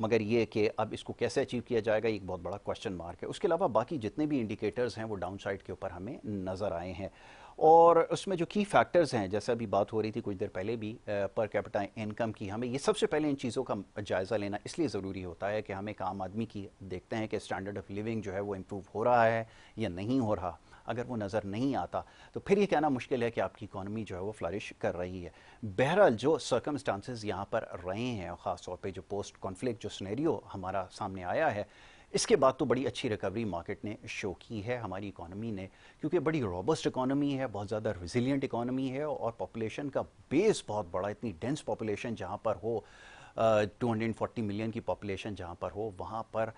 مگر یہ کہ اب اس کو کیسے اچیو کیا جائے گا ایک بہت بڑا کوشچن مارک ہے. اس کے علاوہ باقی جتنے بھی انڈیکیٹرز ہیں وہ ڈاؤن سائڈ کے اوپر ہمیں نظر آئے ہیں, اور اس میں جو کی فیکٹرز ہیں جیسا ابھی بات ہو رہی تھی کچھ دیر پہلے بھی پر کیپٹا انکم کی, ہمیں یہ سب سے پہلے ان چیزوں کا جائزہ لینا اس لیے ضروری ہوتا ہے کہ ہم ایک عام آدمی کی دیکھتے ہیں کہ اسٹینڈرڈ آف لیونگ جو ہے وہ امپروو ہو رہا ہے یا نہیں ہو رہا. اگر وہ نظر نہیں آتا تو پھر یہ کہنا مشکل ہے کہ آپ کی اکانومی جو ہے وہ فلرش کر رہی ہے. بہرحال جو سرکمسٹانسز یہاں پر رہے ہیں, اور خاص طور پہ جو پوسٹ کانفلکٹ جو سینیریو ہمارا سامنے آیا ہے, اس کے بعد تو بڑی اچھی ریکوری مارکیٹ نے شو کی ہے ہماری اکانومی نے, کیونکہ بڑی روبسٹ اکانومی ہے, بہت زیادہ ریزیلینٹ اکانومی ہے, اور پاپولیشن کا بیس بہت بڑا, اتنی ڈینس پاپولیشن جہاں پر ہو, 240 ملین کی پاپولیشن جہاں پر ہو, وہاں پر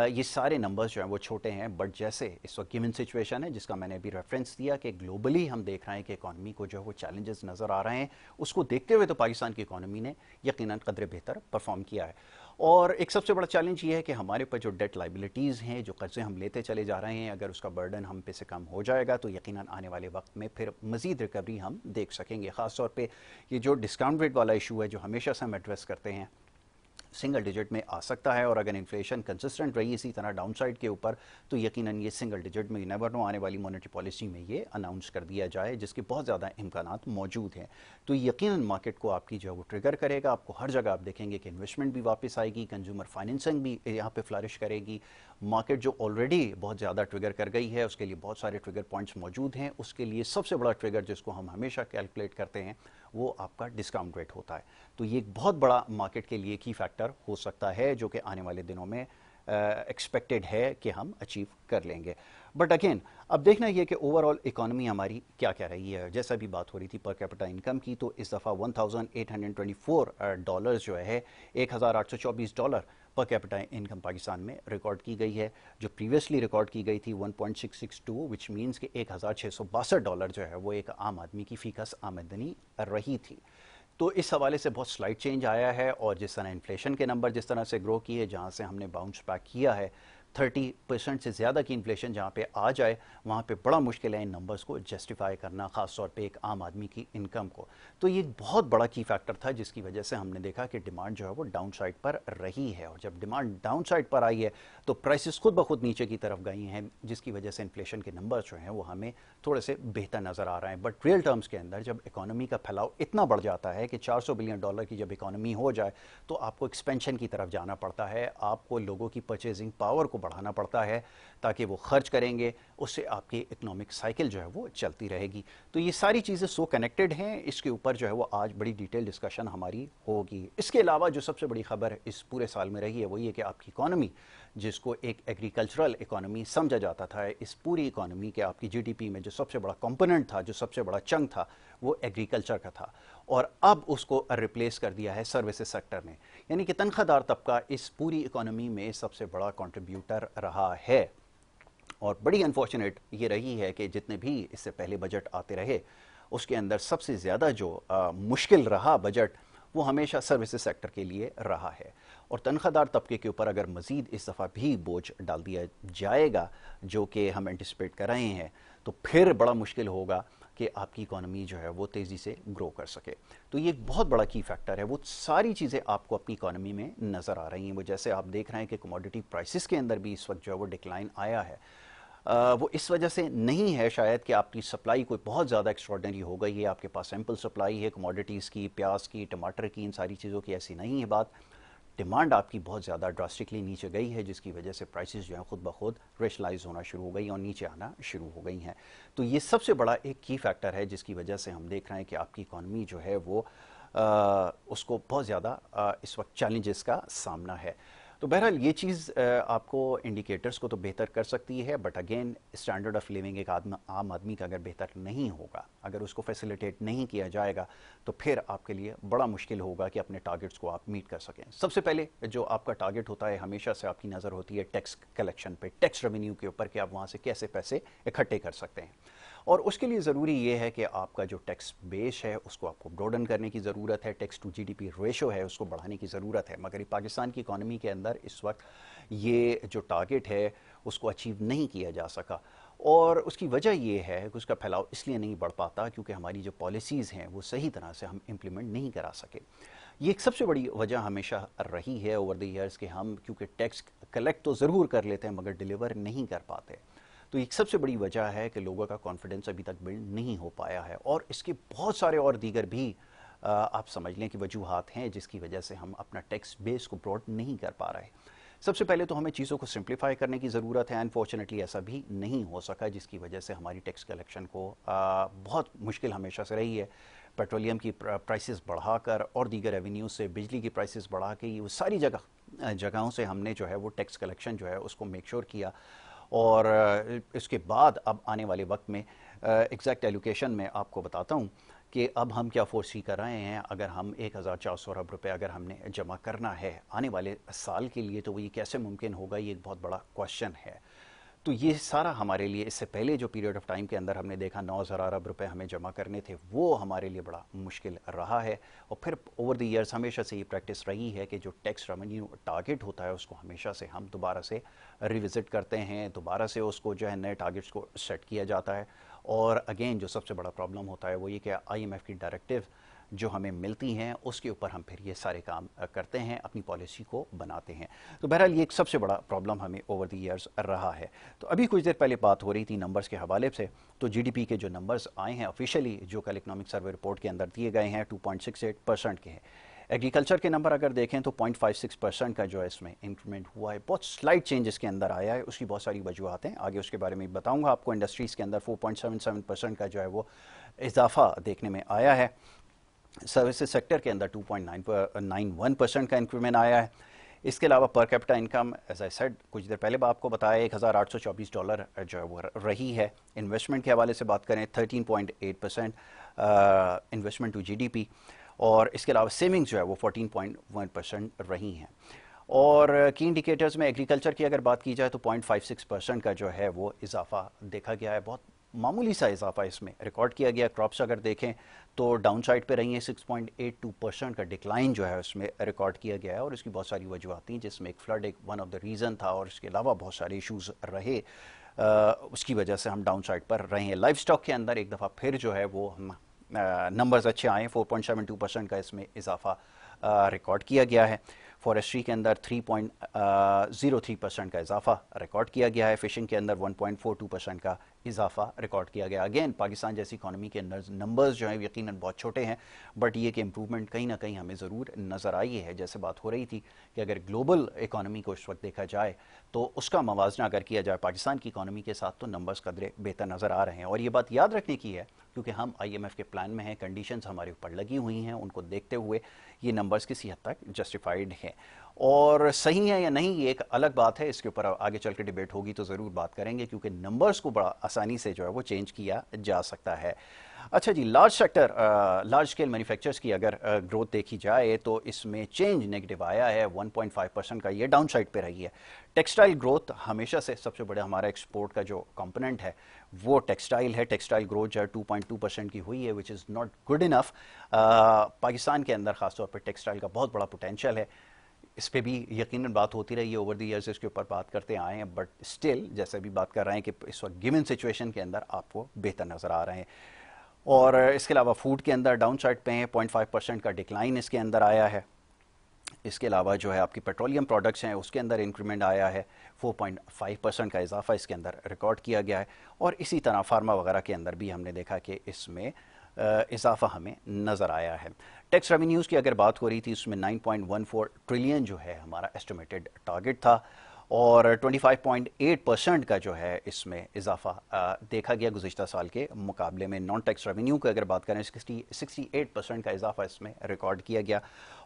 یہ سارے نمبرز جو ہیں وہ چھوٹے ہیں. بٹ جیسے اس وقت گیون سچویشن ہے جس کا میں نے ابھی ریفرنس دیا کہ گلوبلی ہم دیکھ رہے ہیں کہ اکانومی کو جو ہے وہ چیلنجز نظر آ رہے ہیں, اس کو دیکھتے ہوئے تو پاکستان کی اکانومی نے یقیناً قدرے بہتر پرفارم کیا ہے. اور ایک سب سے بڑا چیلنج یہ ہے کہ ہمارے پر جو ڈیٹ لائبلٹیز ہیں, جو قرضے ہم لیتے چلے جا رہے ہیں, اگر اس کا برڈن ہم پہ سے کم ہو جائے گا تو یقیناً آنے والے وقت میں پھر مزید ریکوری ہم دیکھ سکیں گے. خاص طور پہ یہ جو ڈسکاؤنٹ ریٹ والا ایشو ہے جو ہمیشہ سے ہم ایڈریس کرتے ہیں, سنگل ڈیجٹ میں آ سکتا ہے, اور اگر انفلیشن کنسسٹنٹ رہی اسی طرح ڈاؤن سائڈ کے اوپر تو یقیناً یہ سنگل ڈیجٹ میں نیور نو آنے والی مانیٹری پالیسی میں یہ اناؤنس کر دیا جائے, جس کے بہت زیادہ امکانات موجود ہیں. تو یقیناً مارکیٹ کو آپ کی جو ہے وہ ٹریگر کرے گا. آپ کو ہر جگہ آپ دیکھیں گے کہ انویسٹمنٹ بھی واپس آئے گی, کنزیومر فائنینسنگ بھی یہاں پہ فلرش کرے گی. مارکیٹ جو آلریڈی بہت زیادہ ٹریگر کر گئی ہے اس کے لیے بہت سارے ٹریگر پوائنٹس موجود ہیں. اس کے لیے سب سے بڑا ٹریگر جس کو ہم ہمیشہ کیلکولیٹ کرتے ہیں وہ آپ کا ڈسکاؤنٹ ریٹ ہوتا ہے. تو یہ ایک بہت بڑا مارکیٹ کے لیے کی فیکٹر ہو سکتا ہے جو کہ آنے والے دنوں میں ایکسپیکٹڈ ہے کہ ہم اچیو کر لیں گے. بٹ اگین اب دیکھنا یہ کہ اوور آل اکانومی ہماری کیا کیا رہی ہے. جیسا بھی بات ہو رہی تھی پر کیپٹا انکم کی, تو اس دفعہ $1,824 جو ہے $1,824 پر کیپٹا انکم پاکستان میں ریکارڈ کی گئی ہے, جو پریویسلی ریکارڈ کی گئی تھی 1.662, وچ مینس کہ $1,662 جو ہے وہ ایک عام آدمی کی فی کس آمدنی رہی تھی. تو اس حوالے سے بہت سلائٹ چینج آیا ہے, اور جس طرح انفلیشن کے نمبر جس طرح سے گرو کیے, جہاں سے ہم نے باؤنس بیک کیا ہے, 30% سے زیادہ کی انفلیشن جہاں پہ آ جائے وہاں پہ بڑا مشکل ہے ان نمبرز کو جسٹیفائی کرنا, خاص طور پہ ایک عام آدمی کی انکم کو. تو یہ بہت بڑا کی فیکٹر تھا جس کی وجہ سے ہم نے دیکھا کہ ڈیمانڈ جو ہے وہ ڈاؤن سائڈ پر رہی ہے, اور جب ڈیمانڈ ڈاؤن سائڈ پر آئی ہے تو پرائسز خود بخود نیچے کی طرف گئی ہیں, جس کی وجہ سے انفلیشن کے نمبرز جو ہیں وہ ہمیں تھوڑے سے بہتر نظر آ رہے ہیں. بٹ ریئل ٹرمز کے اندر جب اکانومی کا پھیلاؤ اتنا بڑھ جاتا ہے کہ $400 بلین کی جب اکانومی ہو جائے تو آپ کو ایکسپینشن کی طرف جانا پڑتا ہے, آپ کو لوگوں کی پرچیزنگ پاور کو بڑھانا پڑتا ہے تاکہ وہ خرچ کریں گے, اس سے آپ کی اکنامک سائیکل جو ہے وہ چلتی رہے گی. تو یہ ساری چیزیں سو کنیکٹڈ ہیں, اس کے اوپر جو ہے وہ آج بڑی ڈیٹیل ڈسکشن ہماری ہوگی. اس کے علاوہ جو سب سے بڑی خبر اس پورے سال میں رہی ہے وہ یہ کہ آپ کی اکانومی, جس کو ایک ایگریکلچرل اکانومی سمجھا جاتا تھا, اس پوری اکانومی کے آپ کی جی ڈی پی میں جو سب سے بڑا کمپوننٹ تھا, جو سب سے بڑا چنک تھا, وہ ایگریکلچر کا تھا, اور اب اس کو ریپلیس کر دیا ہے سروسز سیکٹر نے. یعنی کہ تنخواہ دار طبقہ اس پوری اکانومی میں سب سے بڑا کنٹریبیوٹر رہا ہے. اور بڑی انفارچونیٹ یہ رہی ہے کہ جتنے بھی اس سے پہلے بجٹ آتے رہے اس کے اندر سب سے زیادہ جو مشکل رہا بجٹ وہ ہمیشہ سروسز سیکٹر کے لیے رہا ہے. اور تنخواہ دار طبقے کے اوپر اگر مزید اس دفعہ بھی بوجھ ڈال دیا جائے گا جو کہ ہم انٹیسپیٹ کر رہے ہیں, تو پھر بڑا مشکل ہوگا کہ آپ کی اکانومی جو ہے وہ تیزی سے گرو کر سکے. تو یہ ایک بہت بڑا کی فیکٹر ہے. وہ ساری چیزیں آپ کو اپنی اکانومی میں نظر آ رہی ہیں. وہ جیسے آپ دیکھ رہے ہیں کہ کموڈٹی پرائسز کے اندر بھی اس وقت جو ہے وہ ڈکلائن آیا ہے, وہ اس وجہ سے نہیں ہے شاید کہ آپ کی سپلائی کوئی بہت زیادہ ایکسٹراڈنری ہو گئی ہے, آپ کے پاس سیمپل سپلائی ہے کموڈٹیز کی, پیاز کی, ٹماٹر کی, ان ساری چیزوں کی, ایسی نہیں ہے بات. ڈیمانڈ آپ کی بہت زیادہ ڈراسٹکلی نیچے گئی ہے, جس کی وجہ سے پرائسز جو ہیں خود بخود ریشلائز ہونا شروع ہو گئی اور نیچے آنا شروع ہو گئی ہیں. تو یہ سب سے بڑا ایک کی فیکٹر ہے جس کی وجہ سے ہم دیکھ رہے ہیں کہ آپ کی اکانومی جو ہے وہ اس کو بہت زیادہ اس وقت چیلنجز کا سامنا ہے. تو بہرحال یہ چیز آپ کو انڈیکیٹرز کو تو بہتر کر سکتی ہے, but again standard of living ایک عام آدمی کا اگر بہتر نہیں ہوگا, اگر اس کو فیسیلیٹیٹ نہیں کیا جائے گا, تو پھر آپ کے لیے بڑا مشکل ہوگا کہ اپنے ٹارگٹس کو آپ میٹ کر سکیں. سب سے پہلے جو آپ کا ٹارگٹ ہوتا ہے ہمیشہ سے آپ کی نظر ہوتی ہے ٹیکس کلیکشن پہ, ٹیکس ریونیو کے اوپر, کہ آپ وہاں سے کیسے پیسے اکٹھے کر سکتے ہیں. اور اس کے لیے ضروری یہ ہے کہ آپ کا جو ٹیکس بیس ہے اس کو آپ کو بروڈن کرنے کی ضرورت ہے, tax to G D P ratio ہے اس کو بڑھانے کی ضرورت ہے. مگر پاکستان کی اکانومی کے اندر اس وقت یہ جو ٹارگٹ ہے اس کو اچیو نہیں کیا جا سکا, اور اس کی وجہ یہ ہے کہ اس کا پھیلاؤ اس لیے نہیں بڑھ پاتا کیونکہ ہماری جو پالیسیز ہیں وہ صحیح طرح سے ہم امپلیمنٹ نہیں کرا سکے. یہ ایک سب سے بڑی وجہ ہمیشہ رہی ہے اوور دی ایئرس کہ ہم کیونکہ ٹیکس کلیکٹ تو ضرور کر لیتے ہیں مگر ڈیلیور نہیں کر پاتے. تو ایک سب سے بڑی وجہ ہے کہ لوگوں کا کانفیڈنس ابھی تک بلڈ نہیں ہو پایا ہے, اور اس کے بہت سارے اور دیگر بھی آپ سمجھ لیں کہ وجوہات ہیں جس کی وجہ سے ہم اپنا ٹیکس بیس کو براڈ نہیں کر پا رہے. سب سے پہلے تو ہمیں چیزوں کو سمپلیفائی کرنے کی ضرورت ہے. انفارچونیٹلی ایسا بھی نہیں ہو سکا جس کی وجہ سے ہماری ٹیکس کلیکشن کو بہت مشکل ہمیشہ سے رہی ہے. پیٹرولیم کی پرائسز بڑھا کر اور دیگر ایونیوز سے بجلی کی پرائسز بڑھا کے وہ ساری جگہوں سے ہم نے جو ہے وہ ٹیکس کلیکشن جو ہے اس کو میک شور کیا. اور اس کے بعد اب آنے والے وقت میں ایگزیکٹ ایلوکیشن میں آپ کو بتاتا ہوں کہ اب ہم کیا فورسی کر رہے ہیں. اگر ہم 1400 ارب روپے اگر ہم نے جمع کرنا ہے آنے والے سال کے لیے تو وہ یہ کیسے ممکن ہوگا, یہ ایک بہت بڑا کوشچن ہے. تو یہ سارا ہمارے لیے اس سے پہلے جو پیریڈ آف ٹائم کے اندر ہم نے دیکھا 9000 ارب روپے ہمیں جمع کرنے تھے, وہ ہمارے لیے بڑا مشکل رہا ہے. اور پھر اوور دی ایئرس ہمیشہ سے یہ پریکٹس رہی ہے کہ جو ٹیکس ریونیو ٹارگٹ ہوتا ہے اس کو ہمیشہ سے ہم دوبارہ سے ریوزٹ کرتے ہیں, دوبارہ سے اس کو جو ہے نئے ٹارگٹس کو سیٹ کیا جاتا ہے. اور اگین جو سب سے بڑا پرابلم ہوتا ہے وہ یہ کہ آئی ایم ایف کی ڈائریکٹیو جو ہمیں ملتی ہیں اس کے اوپر ہم پھر یہ سارے کام کرتے ہیں, اپنی پالیسی کو بناتے ہیں. تو بہرحال یہ ایک سب سے بڑا پرابلم ہمیں اوور دی ایئرس رہا ہے. تو ابھی کچھ دیر پہلے بات ہو رہی تھی نمبرز کے حوالے سے, تو جی ڈی پی کے جو نمبرز آئے ہیں آفیشیلی جو کل اکنامک سروے رپورٹ کے اندر دیے گئے ہیں 2.68% کے ہیں. ایگریکلچر کے نمبر اگر دیکھیں تو 0.56% کا جو ہے اس میں انکریمنٹ ہوا ہے, بہت سلائٹ چینج اس کے اندر آیا ہے. اس کی بہت ساری وجوہات ہیں, آگے اس کے بارے میں بتاؤں گا آپ کو. انڈسٹریز کے اندر 4.77% کا جو ہے وہ اضافہ دیکھنے میں آیا ہے. سروسز سیکٹر کے اندر 2.91% کا انکریمنٹ آیا ہے. اس کے علاوہ per capita income as I said کچھ دیر پہلے آپ کو بتایا $1824 جو ہے وہ رہی ہے. انویسٹمنٹ کے حوالے سے بات کریں 13.8% investment to G D P, اور اس کے علاوہ سیونگز جو ہے وہ 14.1% رہی ہیں. اور کی انڈیکیٹرز میں ایگریکلچر کی اگر بات کی جائے تو 0.56% کا جو ہے وہ اضافہ دیکھا گیا ہے. بہت معمولی سا اضافہ اس میں ریکارڈ کیا گیا. کراپس اگر دیکھیں تو ڈاؤن سائڈ پہ رہی ہیں, 6.82% کا ڈکلائن جو ہے اس میں ریکارڈ کیا گیا ہے. اور اس کی بہت ساری وجوہات تھیں جس میں ایک فلڈ ایک ون آف دا ریزن تھا, اور اس کے علاوہ بہت سارے ایشوز رہے, اس کی وجہ سے ہم ڈاؤن سائڈ پر رہے ہیں. لائف سٹاک کے اندر ایک دفعہ پھر جو ہے وہ ہم نمبرز اچھے آئے ہیں, 4.72% کا اس میں اضافہ ریکارڈ کیا گیا ہے. فارسٹری کے اندر 3.03% کا اضافہ ریکارڈ کیا گیا ہے. فشنگ کے اندر 1.42% کا اضافہ ریکارڈ کیا گیا. اگین پاکستان جیسی اکانومی کے نمبرز جو ہیں یقیناً بہت چھوٹے ہیں, بٹ یہ کہ امپرومنٹ کہیں نہ کہیں ہمیں ضرور نظر آئی ہے. جیسے بات ہو رہی تھی کہ اگر گلوبل اکانومی کو اس وقت دیکھا جائے تو اس کا موازنہ اگر کیا جائے پاکستان کی اکانومی کے ساتھ تو نمبرز قدرے بہتر نظر آ رہے ہیں. اور یہ بات یاد رکھنے کی ہے کیونکہ ہم آئی ایم ایف کے پلان میں ہیں, کنڈیشنز ہمارے اوپر لگی ہوئی ہیں, ان کو دیکھتے ہوئے یہ نمبرز کسی حد تک جسٹیفائڈ ہیں. اور صحیح ہے یا نہیں یہ ایک الگ بات ہے, اس کے اوپر آگے چل کے ڈیبیٹ ہوگی تو ضرور بات کریں گے کیونکہ نمبرز کو بڑا آسانی سے جو ہے وہ چینج کیا جا سکتا ہے. اچھا جی, large sector large scale manufacturers کی اگر گروتھ دیکھی جائے تو اس میں چینج نیگیٹو آیا ہے 1.5% کا, یہ ڈاؤن سائڈ پہ رہی ہے. ٹیکسٹائل گروتھ ہمیشہ سے سب سے بڑا ہمارا ایکسپورٹ کا جو کمپوننٹ ہے وہ ٹیکسٹائل ہے. ٹیکسٹائل گروتھ جو ہے 2.2% کی ہوئی ہے, which is not good enough. Pakistan کے اندر خاص طور پہ ٹیکسٹائل کا بہت بڑا پوٹینشیل ہے, اس پہ بھی یقیناً بات ہوتی رہی ہے اوور دی ایئرز, اس کے اوپر بات کرتے آئے ہیں, بٹ اسٹل جیسے بھی بات کر رہے ہیں کہ اس وقت گیون سچویشن کے اندر آپ کو بہتر نظر آ رہے ہیں. اور اس کے علاوہ فوڈ کے اندر ڈاؤن سائڈ پہ ہیں, 0.5% کا ڈکلائن اس کے اندر آیا ہے. اس کے علاوہ جو ہے آپ کی پیٹرولیم پروڈکٹس ہیں اس کے اندر انکریمنٹ آیا ہے, 4.5% کا اضافہ اس کے اندر ریکارڈ کیا گیا ہے. اور اسی طرح فارما وغیرہ کے اندر بھی ہم نے دیکھا کہ اس میں اضافہ ہمیں نظر آیا ہے. ٹیکس ریونیوز کی اگر بات ہو رہی تھی اس میں 9.14 ٹریلین جو ہے ہمارا ایسٹیمیٹڈ ٹارگٹ تھا, اور 25.8% کا جو ہے اس میں اضافہ دیکھا گیا گزشتہ سال کے مقابلے میں. نان ٹیکس ریونیو کی اگر بات کریں 68% کا اضافہ اس میں ریکارڈ کیا گیا,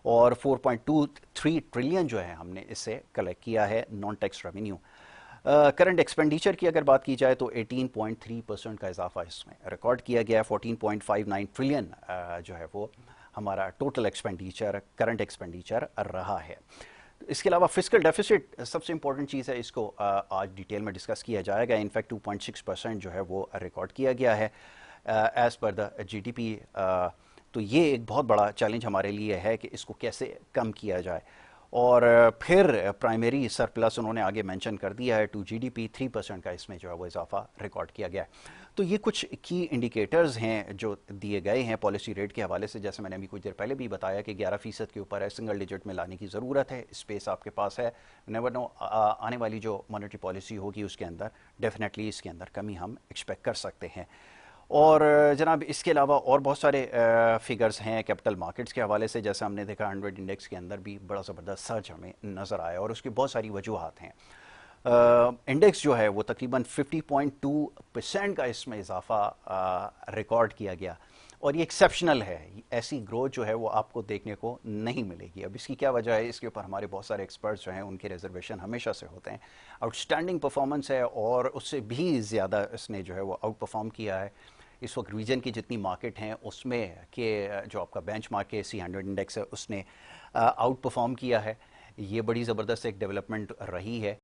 اور 4.23 ٹریلین جو ہے ہم نے اس سے کلیکٹ کیا ہے non tax revenue. Current expenditure کی اگر بات کی جائے تو 18.3% کا اضافہ اس میں ریکارڈ کیا گیا ہے. 14.59 ٹریلین جو ہے وہ ہمارا ٹوٹل ایکسپینڈیچر کرنٹ ایکسپینڈیچر رہا ہے. اس کے علاوہ فسکل ڈیفیسٹ سب سے امپورٹنٹ چیز ہے, اس کو آج ڈیٹیل میں ڈسکس کیا جائے گا. انفیکٹ 2.6% جو ہے وہ ریکارڈ کیا گیا ہے ایز پر دا جی ڈی پی. تو یہ ایک بہت بڑا چیلنج ہمارے لیے ہے کہ اس کو کیسے کم کیا جائے. اور پھر پرائمری سرپلس انہوں نے آگے مینشن کر دیا ہے ٹو جی ڈی پی 3% کا اس میں جو ہے وہ اضافہ ریکارڈ کیا گیا ہے. تو یہ کچھ کی انڈیکیٹرز ہیں جو دیے گئے ہیں پالیسی ریٹ کے حوالے سے. جیسے میں نے ابھی کچھ دیر پہلے بھی بتایا کہ 11% کے اوپر ہے, سنگل ڈیجٹ میں لانے کی ضرورت ہے, اسپیس آپ کے پاس ہے. نیور نو, آنے والی جو مانیٹری پالیسی ہوگی اس کے اندر ڈیفینیٹلی اس کے اندر کمی ہم ایکسپیکٹ کر سکتے ہیں. اور جناب اس کے علاوہ اور بہت سارے فگرز ہیں کیپٹل مارکیٹس کے حوالے سے. جیسے ہم نے دیکھا 100 انڈیکس کے اندر بھی بڑا زبردست سرج ہمیں نظر آیا, اور اس کی بہت ساری وجوہات ہیں. انڈیکس جو ہے وہ تقریباً 50.2% کا اس میں اضافہ ریکارڈ کیا گیا, اور یہ ایکسیپشنل ہے. ایسی گروتھ جو ہے وہ آپ کو دیکھنے کو نہیں ملے گی. اب اس کی کیا وجہ ہے, اس کے اوپر ہمارے بہت سارے ایکسپرٹس جو ہیں ان کے ریزرویشن ہمیشہ سے ہوتے ہیں. آؤٹ اسٹینڈنگ پرفارمنس ہے, اور اس سے بھی زیادہ اس نے جو ہے وہ آؤٹ پرفارم کیا ہے. اس وقت ریجن کی جتنی مارکیٹ ہیں اس میں کہ جو آپ کا بینچ مارک ہے C100 انڈیکس ہے اس نے آؤٹ پرفارم کیا ہے. یہ بڑی زبردست ایک ڈیولپمنٹ رہی ہے.